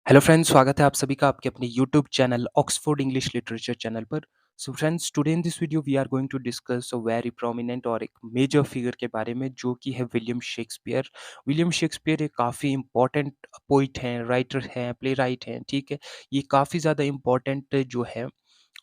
Hello friends, स्वागत है आप सभी का आपके अपने YouTube channel Oxford English literature channel पर। So friends, today in this video we are going to discuss a very prominent और एक मेजर फिगर के बारे में जो कि है विलियम शेक्सपियर। विलियम शेक्सपियर एक काफ़ी इंपॉर्टेंट पोइट हैं, राइटर हैं, प्ले राइट हैं, ठीक है। ये काफ़ी ज़्यादा इंपॉर्टेंट जो है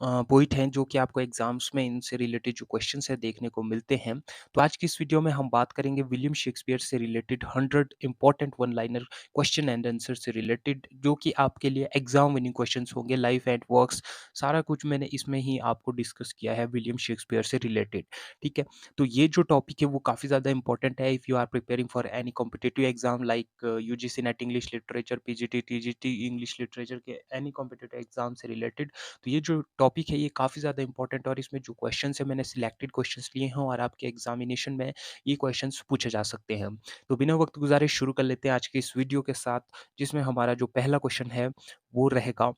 पोइट हैं जो कि आपको एग्जाम्स में इनसे रिलेटेड जो क्वेश्चंस है देखने को मिलते हैं। तो आज की इस वीडियो में हम बात करेंगे विलियम शेक्सपियर से related 100 important one liner question and answer से रिलेटेड जो कि आपके लिए एग्जाम विनिंग क्वेश्चंस होंगे। लाइफ एंड वर्क्स सारा कुछ मैंने इसमें ही आपको डिस्कस किया है विलियम शेक्सपियर से रिलेटेड, ठीक है। तो ये जो टॉपिक है वो काफ़ी ज़्यादा इंपॉर्टेंट है if you are preparing for any competitive exam like UGC NET English literature, PGT, TGT English literature के एनी कॉम्पिटिटिव एग्जाम से रिलेटेड। तो ये जो टॉपिक है ये काफ़ी ज़्यादा इंपॉर्टेंट है और इसमें जो क्वेश्चंस है मैंने सिलेक्टेड क्वेश्चंस लिए हैं और आपके एग्जामिनेशन में ये क्वेश्चंस पूछे जा सकते हैं। तो बिना वक्त गुजारे शुरू कर लेते हैं आज के इस वीडियो के साथ, जिसमें हमारा जो पहला क्वेश्चन है वो रहेगा।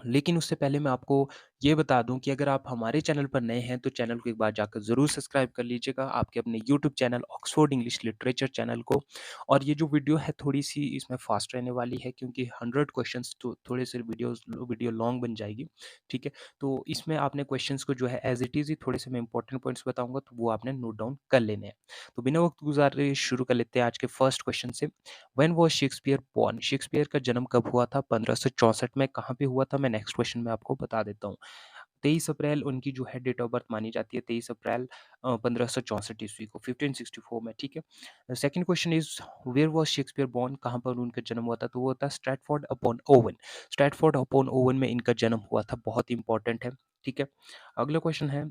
लेकिन उससे पहले मैं आपको ये बता दूं कि अगर आप हमारे चैनल पर नए हैं तो चैनल को एक बार जाकर ज़रूर सब्सक्राइब कर लीजिएगा, आपके अपने YouTube channel Oxford English literature channel को। और ये जो वीडियो है थोड़ी सी इसमें फास्ट रहने वाली है क्योंकि 100 क्वेश्चंस तो थोड़े से वीडियो लॉन्ग बन जाएगी, ठीक है। तो इसमें आपने क्वेश्चंस को जो है एज इट इज़ ही थोड़े से मैं इंपॉर्टेंट पॉइंट्स बताऊंगा तो वो आपने नोट डाउन कर लेने हैं। तो बिना वक्त गुजारे शुरू कर लेते हैं आज के फर्स्ट क्वेश्चन से। When was Shakespeare born? Shakespeare का जन्म कब हुआ था? 1564 में। कहाँ पे हुआ था? मैं नेक्स्ट क्वेश्चन में आपको बता देता हूँ। 23 अप्रैल उनकी जो है डेट ऑफ बर्थ मानी जाती है, 23 अप्रैल 1564 ईस्वी को, 1564 में, ठीक है। Second question is where was Shakespeare born? कहाँ पर उनका जन्म हुआ था? तो वो था Stratford upon Avon. Stratford upon Avon में इनका जन्म हुआ था, बहुत इंपॉर्टेंट है, ठीक है। अगला क्वेश्चन है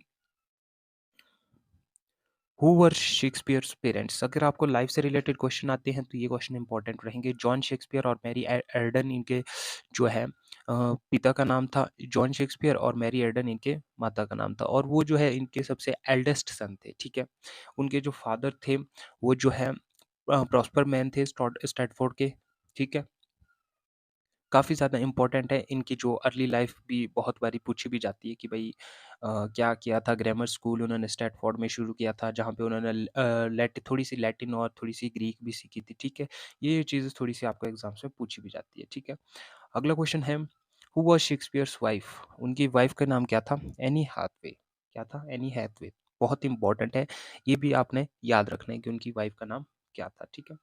हु वर शेक्सपियर्स पेरेंट्स? अगर आपको लाइफ से रिलेटेड क्वेश्चन आते हैं तो ये क्वेश्चन इंपॉर्टेंट रहेंगे। जॉन शेक्सपियर और मैरी एर्डन इनके जो है पिता का नाम था जॉन शेक्सपियर और मैरी एर्डन इनके माता का नाम था और वो जो है इनके सबसे एल्डेस्ट सन थे, ठीक है। उनके जो फादर थे वो जो है प्रॉस्पर मैन थे स्टैटफोर्ड के, ठीक है। काफ़ी ज़्यादा इम्पोर्टेंट है, इनकी जो अर्ली लाइफ भी बहुत बारी पूछी भी जाती है कि भाई क्या किया था। ग्रामर स्कूल उन्होंने स्टैटफोर्ड में शुरू किया था जहाँ पे उन्होंने थोड़ी सी लैटिन और थोड़ी सी ग्रीक भी सीखी थी, ठीक है। ये चीज़ें थोड़ी सी आपको एग्जाम्स में पूछी भी जाती है, ठीक है। अगला क्वेश्चन है हु वाज शेक्सपियर्स वाइफ? उनकी वाइफ का नाम क्या था? Anne Hathaway. क्या था? Any Hathaway. बहुत इंपॉर्टेंट है, ये भी आपने याद रखना है कि उनकी वाइफ का नाम क्या था, ठीक है।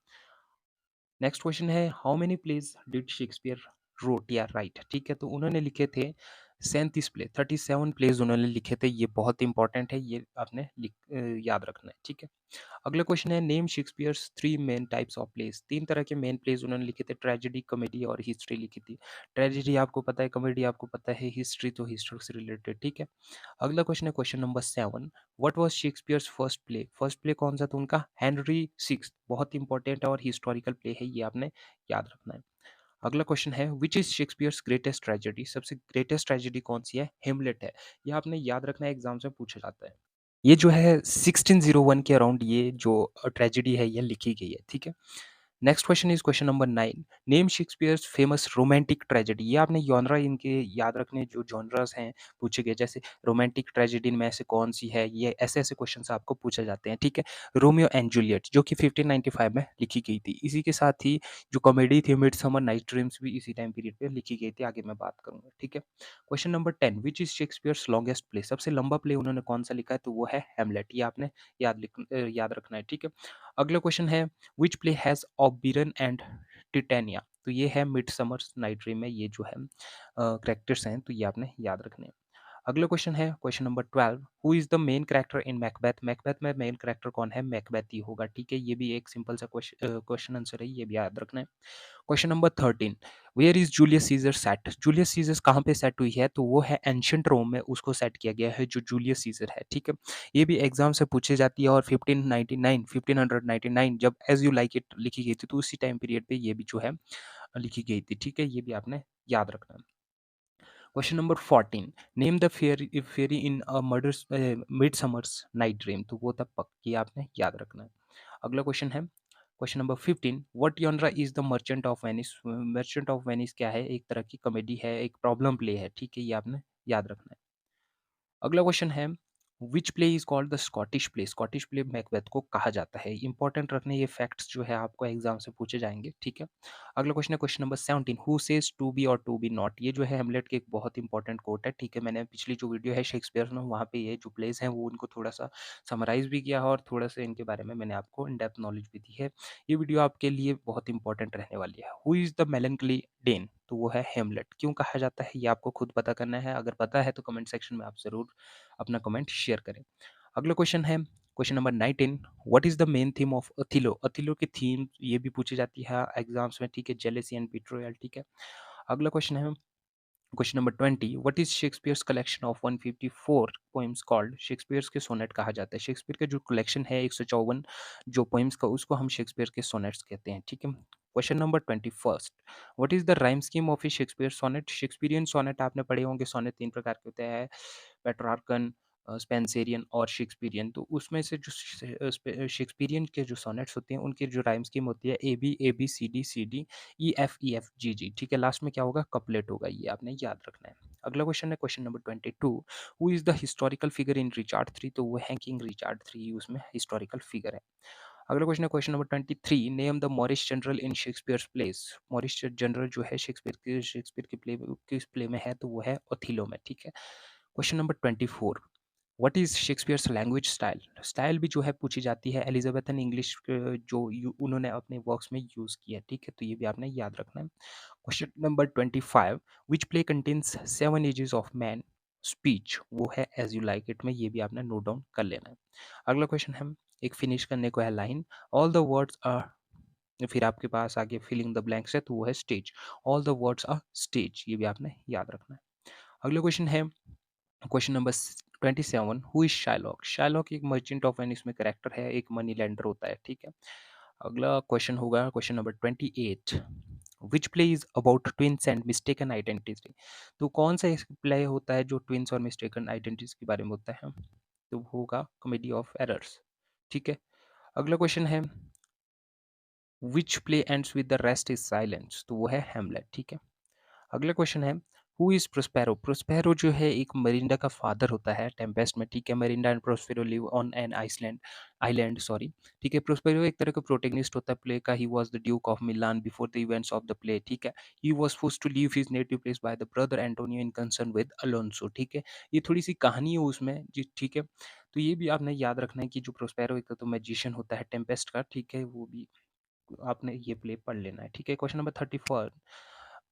नेक्स्ट क्वेश्चन है how many plays did Shakespeare wrote या राइट? ठीक है, तो उन्होंने लिखे थे 37 प्ले, 37 प्लेज उन्होंने लिखे थे। ये बहुत इंपॉर्टेंट है, ये आपने याद रखना है, ठीक है। अगला क्वेश्चन है name Shakespeare's three main types of place? तीन तरह के मेन प्लेस उन्होंने लिखे थे, ट्रेजेडी, कॉमेडी और हिस्ट्री लिखी थी। ट्रेजेडी आपको पता है, कॉमेडी आपको पता है, हिस्ट्री तो हिस्ट्री से रिलेटेड, ठीक है। अगला क्वेश्चन है question number 7। What was Shakespeare's first play? First play कौन सा था उनका? Henry six. बहुत इंपॉर्टेंट है और हिस्टोरिकल प्ले है, ये आपने याद रखना है। अगला क्वेश्चन है which is Shakespeare's greatest tragedy? सबसे ग्रेटेस्ट ट्रेजेडी कौन सी है? हेमलेट है। ये आपने याद रखना है, एग्जाम से पूछा जाता है। ये जो है 1601 के अराउंड ये जो ट्रेजेडी है ये लिखी गई है, ठीक है। Next question is question number 9। Name Shakespeare's famous romantic tragedy? ये आपने जॉनरा इनके याद रखने, जो जॉनरास हैं पूछे गए, जैसे रोमांटिक ट्रेजेडी में ऐसे कौन सी है, ये ऐसे ऐसे क्वेश्चन आपको पूछे जाते हैं, ठीक है। रोमियो एंड जूलियट जो कि 1595 में लिखी गई थी। इसी के साथ ही जो कॉमेडी थी मिडसमर नाइट ड्रीम्स भी इसी टाइम पीरियड पे लिखी गई थी, आगे मैं बात करूंगा, ठीक है। Question number 10 which is Shakespeare's longest play? सबसे लंबा प्ले उन्होंने कौन सा लिखा है? तो वो है हेमलेट। ये आपने याद रखना है, ठीक है। अगला क्वेश्चन है विच प्ले हैज ऑबिरन एंड टिटेनिया? तो ये है मिडसमर नाइट ड्रीम में ये जो है कैरेक्टर्स हैं, तो ये आपने याद रखने हैं। अगला क्वेश्चन है question number 12। Who is the main character in Macbeth? Macbeth में मेन कैरेक्टर कौन है? मैकबेथ ही होगा, ठीक है। ये भी एक सिंपल सा क्वेश्चन आंसर है, ये भी याद रखना है। Question number 13। Where is Julius Caesar set? Julius Caesar कहाँ पे सेट हुई है? तो वो है एंशियंट रोम में, उसको सेट किया गया है जो जूलियस सीजर है, ठीक है। ये भी एग्जाम से पूछी जाती है और 1599 जब एज यू लाइक इट लिखी गई थी तो उसी टाइम पीरियड पे ये भी जो है लिखी गई थी, ठीक है। ये भी आपने याद रखना है। Question number 14। Name the fairy in midsummer's night dream? तो वो था पक, ये आपने याद रखना है। अगला क्वेश्चन है question number 15। What genre is the merchant of Venice? Merchant of Venice क्या है? एक तरह की कॉमेडी है, एक प्रॉब्लम प्ले है, ठीक है। ये आपने याद रखना है। अगला क्वेश्चन है which play is called the Scottish play Macbeth को कहा जाता है। इंपॉर्टेंट रखने ये फैक्ट्स जो है आपको एग्जाम से पूछे जाएंगे, ठीक है। अगला क्वेश्चन है question number 17, who says to be or to be not. ये जो है हेमलेट के एक बहुत इंपॉर्टेंट कोट है, ठीक है। मैंने पिछली जो वीडियो है शेक्सपियर में, वहाँ पे ये जो प्लेस हैं वो उनको थोड़ा सा समराइज भी किया है और थोड़ा सा इनके बारे में मैंने आपको इन डेप्थ नॉलेज भी दी है। ये वीडियो आपके लिए बहुत इंपॉर्टेंट रहने वाली है। Who is the melancholy Dane, तो वो है हेमलेट। क्यों कहा जाता है ये आपको खुद पता करना है। अगर पता है तो कमेंट सेक्शन में आप जरूर अपना कमेंट शेयर करें। अगला क्वेश्चन है question number 19, what is the main theme of Othello. Othello की थीम ये भी पूछी जाती है एग्जाम्स में, ठीक है। जेलेसी एंड बिट्रोयल, ठीक है। अगला क्वेश्चन है question number 20, what is Shakespeare's collection of 154 poems called. Shakespeare's के सोनेट कहा जाता है। शेक्सपियर का जो कलेक्शन है 154 जो पोएम्स का, उसको हम शेक्सपियर के सोनेट्स कहते हैं, ठीक है। Question number 21, what is the rhyme scheme of a Shakespeare sonnet. Shakespearean sonnet आपने पढ़े होंगे। सोनेट तीन प्रकार के होते हैं, पेट्रार्कन, स्पेंसेरियन और शेक्सपियरियन। तो उसमें से जो शेक्सपियरियन के जो सोनेट्स होते हैं उनकी जो राइम स्कीम होती है A B C D E F G G, ठीक है। लास्ट में क्या होगा, कपलेट होगा, ये आपने याद रखना है। अगला क्वेश्चन है question number 22, who is the historical figure in Richard three. तो वो है किंग रिचार्ड थ्री, उसमें हिस्टोरिकल फिगर है। अगला क्वेश्चन है question number 23, name the Morris general in Shakespeare's place. Morris general जो है शेक्सपियर के प्ले किस प्ले में है, तो वो है ओथिलो में, ठीक है। Question number 24, what is Shakespeare's language style. Style भी जो है पूछी जाती है। एलिजाबेथन इंग्लिश जो उन्होंने अपने वर्क्स में यूज किया, ठीक है। तो ये भी आपने याद रखना है। Question number 25, which play contains 7 ages of man speech. वो है एज यू लाइक इट में, ये भी आपने नोट डाउन कर लेना है। अगला क्वेश्चन है एक फिनिश करने को है line, all the words are, फिर आपके पास आगे फिलिंग द ब्लैंक्स है, तो वो है stage. All the words are stage, ये भी आपने याद रखना है। अगला क्वेश्चन है question number 27, who is Shylock. Shylock एक मर्चेंट ऑफ वेनिस में करेक्टर है, एक मनी लेंडर होता है, ठीक है। अगला क्वेश्चन होगा question number 28, which play is about twins and mistaken identity. तो कौन सा प्ले होता है जो ट्विंस और मिस्टेकन आइडेंटिटीज के बारे में होता है, तो वो होगा कॉमेडी ऑफ एरर्स, ठीक है। अगला क्वेश्चन है which play ends with the rest is silence. तो वो है हेमलेट, ठीक है। अगला क्वेश्चन है हु इज प्रोस्पेरो। प्रोस्पेरो जो है एक मरिंडा का फादर होता है टेम्पेस्ट में, ठीक है। Miranda and Prospero live on an island island sorry, ठीक है। प्रोस्पेरो एक तरह का प्रोटेगनिस्ट होता है प्ले का। He was the duke of Milan before the events of the play, ठीक है। He was forced to leave his native place by the brother Antonio in concern with Alonso, ठीक है। ये थोड़ी सी कहानी है उसमें जी, ठीक है। तो ये भी आपने याद रखना है कि जो प्रोस्पेरो एक तो मैजिशियन होता है टेम्पेस्ट का, ठीक है। वो भी आपने ये प्ले पढ़ लेना है, ठीक है। Question number 34,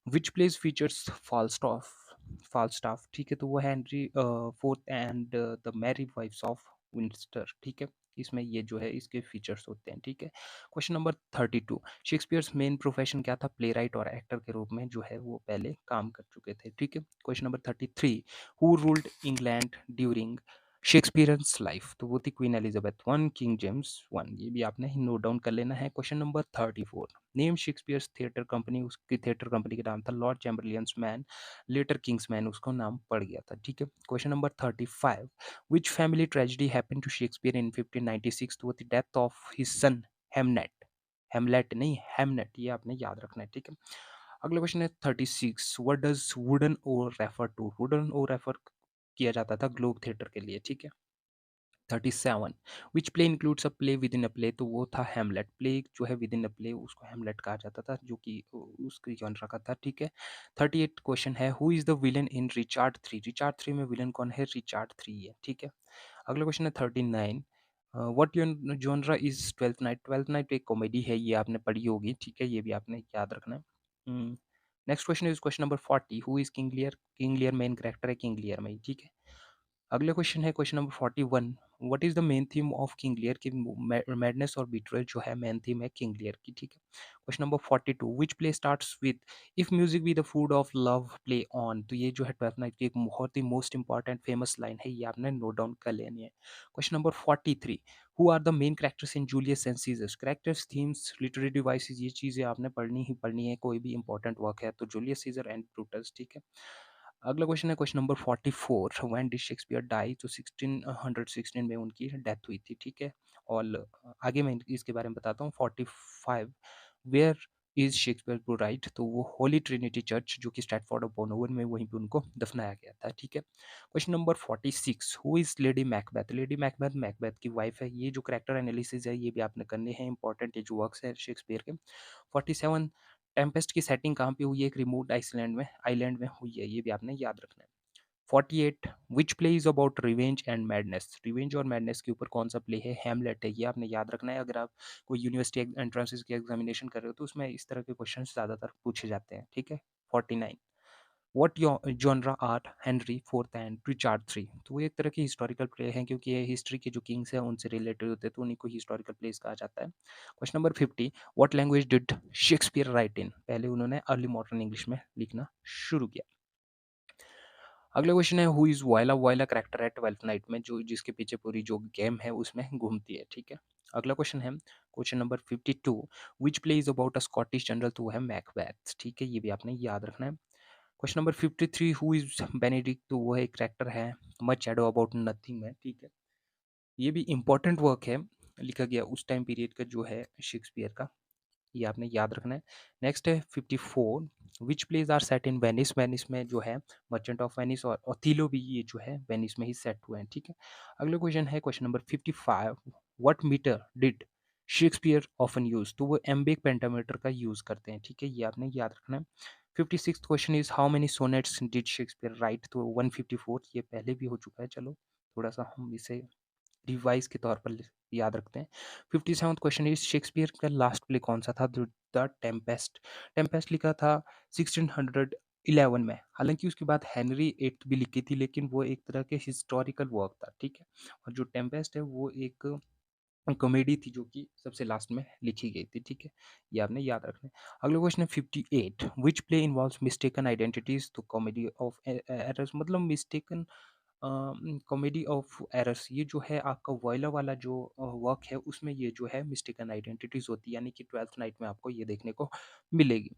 which place features Falstaff, ठीक है। तो वो Henry fourth and the Merry Wives of Windsor, ठीक है। इसमें ये जो है इसके फीचर्स होते हैं, ठीक है। Question number 32, Shakespeare's main profession क्या था। प्ले राइट और एक्टर के रूप में जो है वो पहले काम कर चुके थे, ठीक है। Question number 33, who ruled England during Shakespeare's life. तो वो थी Queen Elizabeth one, King James one, ये भी आपने नोट डाउन कर लेना है। Question number 34, name Shakespeare's theatre company. उसकी थिएटर कंपनी का नाम था Lord Chamberlain's men, later King's men उसको नाम पड़ गया था, ठीक है। Question number 35, which family tragedy happened to Shakespeare in 1596। तो वो थी death of his son Hamnet, Hamlet नहीं हेमनेट, ये आपने याद रखना है, ठीक है। अगला क्वेश्चन है 36, what does wooden O refer to. Wooden O refer किया जाता था ग्लोब थिएटर के लिए, ठीक है। 37, which play includes a play with in a play. तो वो था हेमलेट। प्ले जो है विद इन अ प्ले उसको हेमलेट कहा जाता था, जो कि उसके जॉनर का था, ठीक है। 38 क्वेश्चन है who is the villain in Richard three. Richard three में विलन कौन है, रिचार्ड थ्री है, ठीक है। अगला क्वेश्चन है 39, what genre is twelfth night. Twelfth night एक कॉमेडी है, ये आपने पढ़ी होगी, ठीक है। ये भी आपने याद रखना है। Next question is question number 40, who is King Lear. King Lear main character है किंग लियर में ही, ठीक है। अगला क्वेश्चन है question number 41, what is the main theme of King Lear की। मैडनेस और बिट्रेयल जो है मेन थीम है किंग लियर की, ठीक है। Question number 42, which play starts with if music be the food of love play on. तो ये जो है ट्वेल्थ नाइट की एक बहुत ही मोस्ट इंपॉर्टेंट फेमस लाइन है, ये आपने नोट डाउन कर लेनी है। Question number 43, who are the main characters in Julius and Caesars. Characters, themes, literary devices, ये चीज़ें आपने पढ़नी ही पढ़नी है, कोई भी इंपॉर्टेंट वर्क है तो जूलियस सीजर एंड ब्रूटस, ठीक है। अगला क्वेश्चन है question number 44, when did Shakespeare die. तो 1616 में उनकी डेथ हुई थी, ठीक है। और आगे मैं इसके बारे में बताता हूँ। 45, where is Shakespeare to write, तो वो होली ट्रिनिटी चर्च जो कि स्ट्रैटफोर्ड अपॉन ओवन में वहीं पे उनको दफनाया गया था। ठीक है, question number 46, who is lady Macbeth? Lady Macbeth Macbeth की वाइफ है। ये जो करेक्टर एनालिसिस है ये भी आपने करने हैं, इंपॉर्टेंट ये जो वर्क्स है शेक्सपियर के। 47, टेम्पेस्ट की सेटिंग कहाँ पे हुई है? एक रिमोट आइलैंड में हुई है, ये भी आपने याद रखना है। 48, which play is about revenge and madness? Revenge और मैडनेस के ऊपर कौन सा प्ले है? हैमलेट है, ये आपने याद रखना है। अगर आप कोई यूनिवर्सिटी एंट्रेंसेस की एग्जामिनेशन कर रहे हो तो उसमें इस तरह के क्वेश्चन ज़्यादातर पूछे जाते हैं। ठीक है, 49, what genre are Henry fourth and Richard three? तो वो एक तरह की हिस्टोरिकल प्ले हैं, क्योंकि ये हिस्ट्री के जो किंग्स हैं उनसे रिलेटेड होते हैं, तो उन्हीं को हिस्टोरिकल प्लेस कहा जाता है। Question number 50, what language did Shakespeare write in? पहले उन्होंने अर्ली मॉडर्न इंग्लिश में लिखना शुरू किया। अगला क्वेश्चन है, हु इज वायला? वायला करेक्टर है ट्वेल्थ नाइट में, जो जिसके पीछे पूरी जो गेम है उसमें घूमती है। ठीक है, अगला क्वेश्चन है question number 52, which play is about a Scottish general? तो वो है मैकबेथ। ठीक है, ये भी आपने याद रखना है। Question number 53, who is Benedict? तो वो एक करेक्टर है मच एडो अबाउट नथिंग में। ठीक है, ये भी इंपॉर्टेंट वर्क है, लिखा गया उस टाइम पीरियड का जो है शेक्सपियर का, ये आपने याद रखना है। नेक्स्ट है 54, which plays are set in Venice? Venice में जो है मर्चेंट ऑफ वेनिस और ओथेलो भी ये जो है वेनिस में ही सेट हुए हैं। ठीक है, अगला क्वेश्चन है question number 55, what meter did Shakespeare often use? तो वो एम्बिक पेंटामीटर का यूज करते हैं। ठीक है, ये आपने याद रखना है। 56 question is how many sonnets did Shakespeare right? तो 154, ये पहले भी हो चुका है, चलो थोड़ा सा हम इसे रिवाइज के तौर पर याद रखते हैं। 57th क्वेश्चन इज शेक्सपियर का लास्ट प्ले कौन सा था? The Tempest. टेम्पेस्ट लिखा था 1611 में, हालांकि उसके बाद हेनरी एट्थ भी लिखी थी, लेकिन वो एक तरह के हिस्टोरिकल वर्क था। ठीक है, और जो टेम्पेस्ट है वो एक कॉमेडी थी जो कि सबसे लास्ट में लिखी गई थी। ठीक है, ये आपने याद रखना है। अगला क्वेश्चन है 58, which play involves mistaken identities? तो कॉमेडी ऑफ एरर्स मतलब मिस्टेकन कॉमेडी ऑफ एरर्स, ये जो है आपका वॉयला वाला जो वर्क है उसमें ये जो है मिस्टेकन आइडेंटिटीज होती है, यानी कि ट्वेल्थ नाइट में आपको ये देखने को मिलेगी।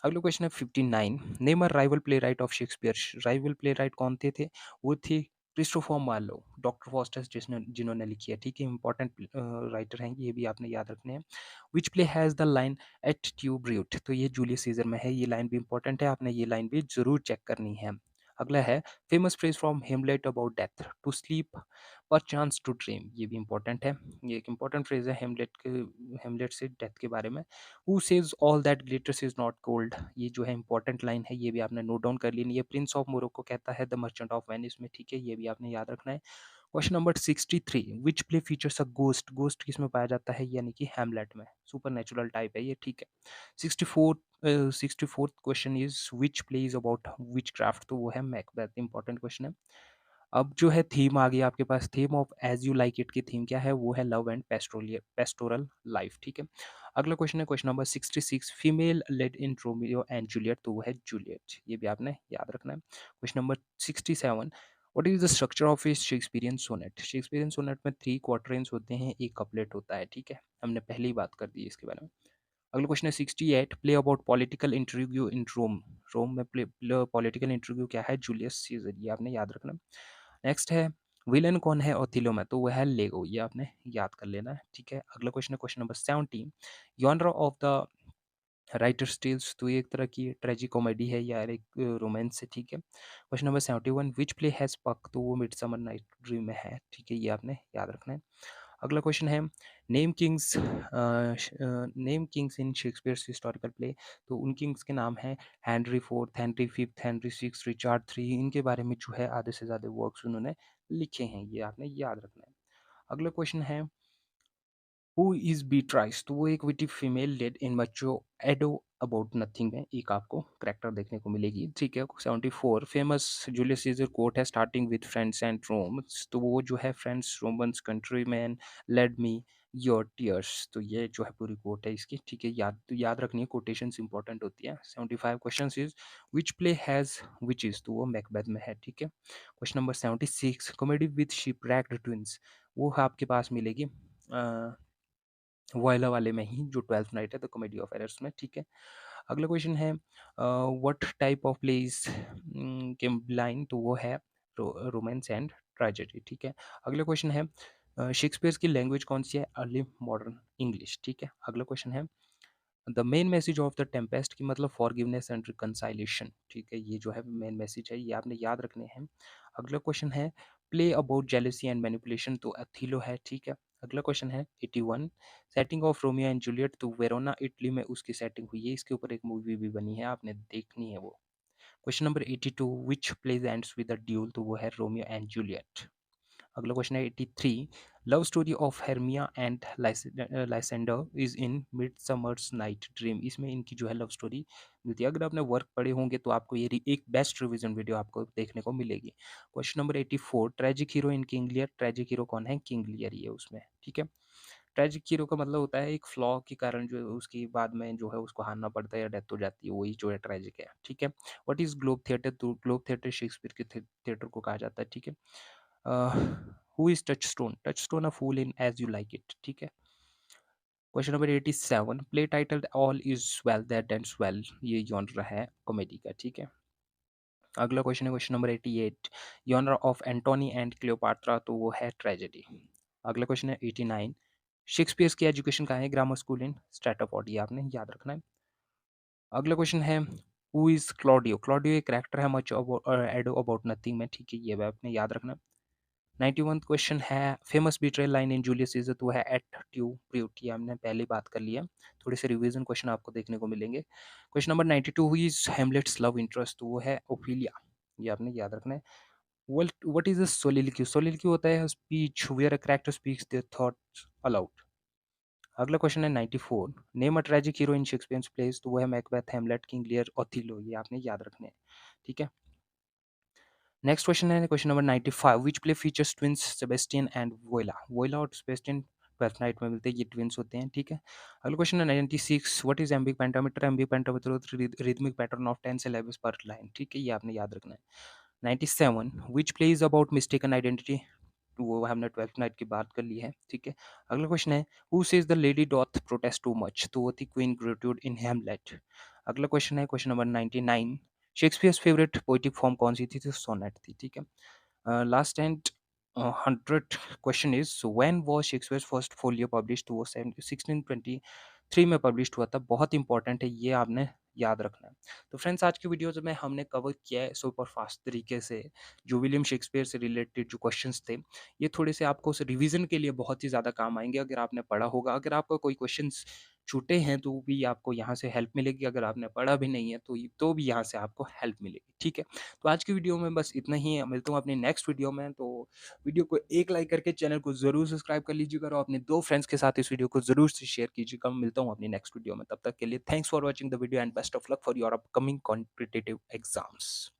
अगला क्वेश्चन है 59, name a rival play right of Shakespeare? Rival play right कौन थे? वो थे क्रिस्टोफर मार्लो, डॉक्टर फॉस्टर्स जिन्होंने लिखी है। ठीक है, इंपॉर्टेंट राइटर हैं, ये भी आपने याद रखने हैं। Which play has the line et tu Brute? तो ये जूलियस सीजर में है, ये लाइन भी इंपॉर्टेंट है, आपने ये लाइन भी जरूर चेक करनी है। अगला है famous phrase from Hamlet about death, to sleep perchance to dream, ये भी इंपॉर्टेंट है, ये एक इंपॉर्टेंट फ्रेज है हेमलेट से डेथ के बारे में। Who says all that glitters is not gold? ये जो है इंपॉर्टेंट लाइन है, ये भी आपने नोट डाउन कर लेनी है, प्रिंस ऑफ मोरक्को कहता है द मर्चेंट ऑफ वेनिस में। ठीक है, ये भी आपने याद रखना है। Question number 63, which play features a ghost? Ghost किस में पाया जाता है? यानी कि हैमलेट में, सुपर नेचुरल टाइप है ये। ठीक है, 64th question is which play is about which craft? तो वो है मैकबेथ, इंपॉर्टेंट क्वेश्चन है। अब जो है थीम आ गई आपके पास, theme of As you like It की थीम क्या है? वो है लव एंड पेस्टोरल लाइफ। ठीक है, अगला क्वेश्चन है question number 66, female lead in Romeo and Juliet? तो वो है जूलियट, ये भी आपने याद रखना है। Question number 67, what is the structure of a Shakespearean sonnet? Shakespearean sonnet में 3 क्वार्टरेंस होते हैं, एक कपलेट होता है। ठीक है, हमने पहले ही बात कर दी इसके बारे में। अगला क्वेश्चन है 68, play about political interview in Rome? Rome में प्ले पॉलिटिकल इंटरव्यू क्या है? जूलियस सीजर, ये आपने याद रखना। नेक्स्ट है विलन कौन है ओथिलो में? तो वह है लेगो, ये आपने याद कर लेना है। ठीक है, अगला क्वेश्चन है question number 17, genre of the writers tales? तो ये एक तरह की ट्रेजी कॉमेडी है या एक रोमांस है। ठीक है, question number 71, which play has पक? तो वो मिडसमर नाइट ड्रीम में है। ठीक है, ये आपने याद रखना है। अगला क्वेश्चन है name kings in Shakespeare's historical play? तो उन किंग्स के नाम हैं Henry fourth, Henry fifth, Henry six, Richard three, इनके बारे में जो है आधे से ज़्यादा वर्क्स उन्होंने लिखे हैं, ये आपने याद रखना है। अगला क्वेश्चन है हु इज बीट्राइस? तो वो एक witty female lead in much ado about nothing में एक आपको करेक्टर देखने को मिलेगी। ठीक है, 74, फेमस जूलियस सीजर कोट है starting with friends and roams? तो वो जो है friends Romans country man led me your tears, तो ये जो है पूरी कोट है इसकी। ठीक है, याद रखनी है, कोटेशंस इंपॉर्टेंट होती है। 75 question is which play has witches? तो वो मैकबेथ में है। ठीक है, question number 76, comedy with shipwrecked twins? वो आपके पास मिलेगी वॉयला वाले में ही, जो ट्वेल्थ नाइट है द कॉमेडी ऑफ एरर्स में। ठीक है, अगला क्वेश्चन है व्हाट टाइप ऑफ प्लेस के लाइन? तो वो है रोमांस एंड ट्रेजेडी। ठीक है, अगला क्वेश्चन है शेक्सपियर की लैंग्वेज कौन सी है? Early modern English. ठीक है, अगला क्वेश्चन है the main message of the Tempest की मतलब फॉरगिवनेस एंड रिकंसाइलेशन, ठीक है, ये जो है मेन मैसेज है, ये आपने याद रखने हैं। अगला क्वेश्चन है play about jealousy and manipulation, तो अथीलो है, ठीक है। अगला क्वेश्चन है 81 setting of Romeo and Juliet, तो वेरोना इटली में उसकी सेटिंग हुई है, इसके ऊपर एक मूवी भी बनी है, आपने देखनी है वो। Question number 82 which plays ends with a duel, तो वो है रोमियो एंड जूलियट। अगला क्वेश्चन है 83 love story of Hermia and Lysander is in midsummer's night dream, इसमें इनकी जो है लव स्टोरी मिलती है। अगर आपने वर्क पढ़े होंगे तो आपको ये एक बेस्ट रिवीजन वीडियो आपको देखने को मिलेगी। क्वेश्चन नंबर 84 ट्रेजिक हीरो इन किंग लियर, ट्रेजिक हीरो कौन है, किंग लियर ये उसमें, ठीक है। ट्रेजिक हीरो का मतलब होता है एक फ्लॉ के कारण जो है उसकी बाद में जो है उसको हारना पड़ता है या डेथ हो जाती है, वही जो है ट्रेजिक है, ठीक है। व्हाट इज ग्लोब थिएटर, तो ग्लोब थिएटर शेक्सपियर के थिएटर को कहा जाता है, ठीक है। Who is Touchstone, Touchstone a fool in as you like it, ठीक है। Question number 87 play titled all is well that ends well, ये जॉनर है कॉमेडी का, ठीक है। अगला क्वेश्चन है question number 88 genre of Antony and Cleopatra, तो वो है ट्रेजेडी। अगला क्वेश्चन है 89 शेक्सपियर की एजुकेशन कहाँ है, ग्रामर स्कूल इन स्ट्रैटफोर्ड, ये आपने याद रखना है। अगला क्वेश्चन है हु इज क्लॉडियो, क्लॉडियो एक कैरेक्टर है मच एडो अबाउट नथिंग में, ठीक है, ये भी आपने याद रखना है। 91 क्वेश्चन है famous betrayal line in Julius Caesar, तो है एट ट्यू ब्रूट, ये हमने पहले बात कर लिया। थोड़े से रिवीजन क्वेश्चन आपको देखने को मिलेंगे। क्वेश्चन नंबर 92 हुई इज हेमलेट्स लव इंटरेस्ट, तो वो है ओफिलिया, ये आपने याद रखना है। व्हाट इज अ सोलिलिक्यू, सोलिलिक्यू होता है speech where a character speaks their thoughts aloud. अगला क्वेश्चन है 94 name a tragic hero in Shakespeare's plays, तो वो है मैकबेथ, हेमलेट, किंग लियर, ओथिलो, ये आपने याद रखने हैं, ठीक है। नेक्स्ट क्वेश्चन है question number 95 which play features twins Sebastian and voila, voila और सेबेस्टियन ट्वेल्थ नाइट में मिलते हैं, ये ट्विन्स होते हैं, ठीक है। अगला क्वेश्चन है 96 what is iambic pentameter, iambic pentameter rhythmic pattern of 10 syllables per line, ठीक है, ये आपने याद रखना है। 97 which play is about mistaken identity, तो वो हमने ट्वेल्थ नाइट की बात कर ली है, ठीक है। अगला क्वेश्चन है who says the lady doth protest too much, तो वो थी क्वीन ग्रेट्यूड इन हेमलेट। अगला क्वेश्चन है question number 99 Shakespeare's favourite poetic form कौन सी थी, तो सोनेट थी, ठीक है। Last and 100 question is when was Shakespeare's first folio publish, तो वो 1623 में पब्लिश हुआ था, बहुत इंपॉर्टेंट है, ये आपने याद रखना है। तो फ्रेंड्स आज की वीडियोज में हमने कवर किया है सुपर फास्ट तरीके से जो विलियम शेक्सपियर से रिलेटेड जो क्वेश्चंस थे, ये थोड़े से आपको उस रिवीजन के लिए बहुत ही ज़्यादा काम आएंगे अगर आपने पढ़ा होगा। अगर आपका कोई क्वेश्चंस छूटे हैं तो भी आपको यहाँ से हेल्प मिलेगी, अगर आपने पढ़ा भी नहीं है तो भी यहाँ से आपको हेल्प मिलेगी, ठीक है। तो आज की वीडियो में बस इतना ही है, मिलता हूँ अपनी नेक्स्ट वीडियो में। तो वीडियो को एक लाइक करके चैनल को ज़रूर सब्सक्राइब कर लीजिएगा और अपने 2 फ्रेंड्स के साथ इस वीडियो को ज़रूर से शेयर कीजिएगा। मिलता हूँ अपनी नेक्स्ट वीडियो में, तब तक के लिए thanks for watching the video and best of luck for your upcoming competitive exams.